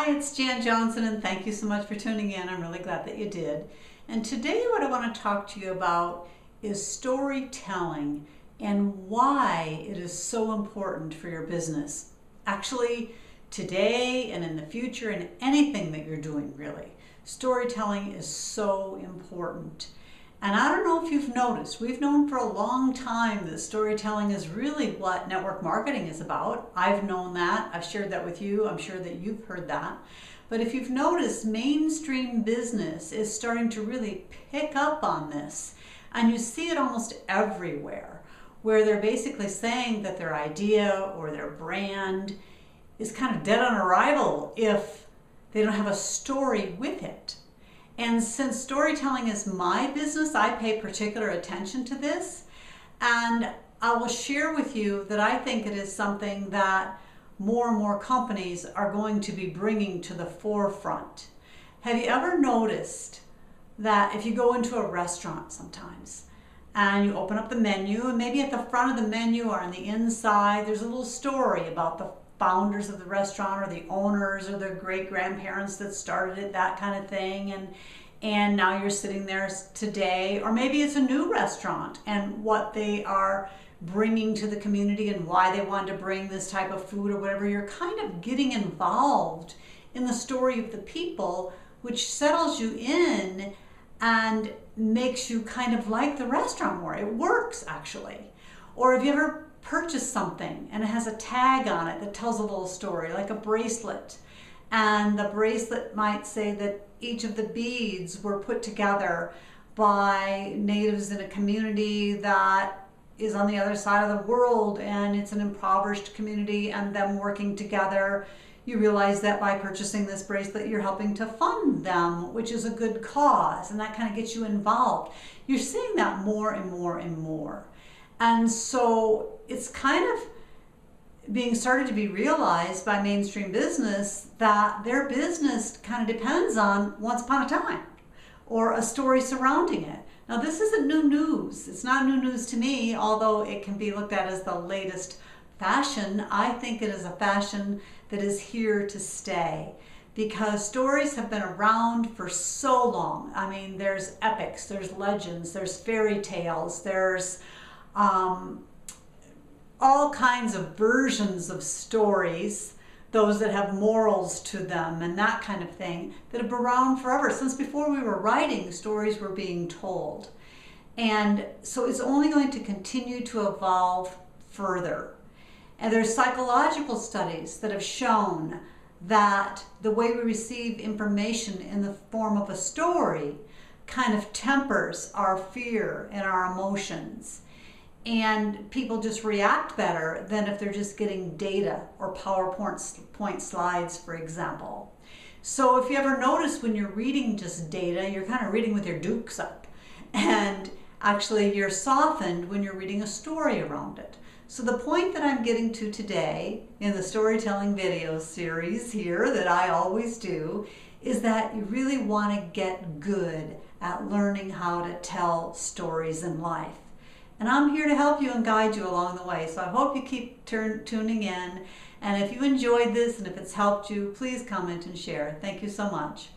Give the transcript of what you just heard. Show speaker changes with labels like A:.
A: Hi, it's Jan Johnson, and thank you so much for tuning in. I'm really glad that you did. And today what I want to talk to you about is storytelling and why it is so important for your business. Actually, today and in the future and anything that you're doing, really, storytelling is so important. And I don't know if you've noticed, we've known for a long time that storytelling is really what network marketing is about. I've known that. I've shared that with you. I'm sure that you've heard that. But if you've noticed, mainstream business is starting to really pick up on this. And you see it almost everywhere, where they're basically saying that their idea or their brand is kind of dead on arrival if they don't have a story with it. And since storytelling is my business, I pay particular attention to this. And I will share with you that I think it is something that more and more companies are going to be bringing to the forefront. Have you ever noticed that if you go into a restaurant sometimes and you open up the menu, and maybe at the front of the menu or on the inside, there's a little story about the founders of the restaurant or the owners or their great grandparents that started it, that kind of thing, and now you're sitting there today, or maybe it's a new restaurant and what they are bringing to the community and why they wanted to bring this type of food or whatever. You're kind of getting involved in the story of the people, which settles you in and makes you kind of like the restaurant more. It works, actually. Or have you ever purchase something and it has a tag on it that tells a little story, like a bracelet, and the bracelet might say that each of the beads were put together by natives in a community that is on the other side of the world, and it's an impoverished community, and them working together, you realize that by purchasing this bracelet you're helping to fund them, which is a good cause, and that kind of gets you involved. You're seeing that more and more and more. And so it's kind of being started to be realized by mainstream business that their business kind of depends on Once Upon a Time or a story surrounding it. Now, this isn't new news. It's not new news to me, although it can be looked at as the latest fashion. I think it is a fashion that is here to stay because stories have been around for so long. I mean, there's epics, there's legends, there's fairy tales, there's all kinds of versions of stories, those that have morals to them and that kind of thing, that have been around forever. Since before we were writing, stories were being told. And so it's only going to continue to evolve further. And there's psychological studies that have shown that the way we receive information in the form of a story kind of tempers our fear and our emotions. And people just react better than if they're just getting data or PowerPoint slides, for example. So if you ever notice when you're reading just data, you're kind of reading with your dukes up. And actually you're softened when you're reading a story around it. So the point that I'm getting to today in the storytelling video series here that I always do is that you really want to get good at learning how to tell stories in life. And I'm here to help you and guide you along the way. So I hope you keep tuning in. And if you enjoyed this and if it's helped you, please comment and share. Thank you so much.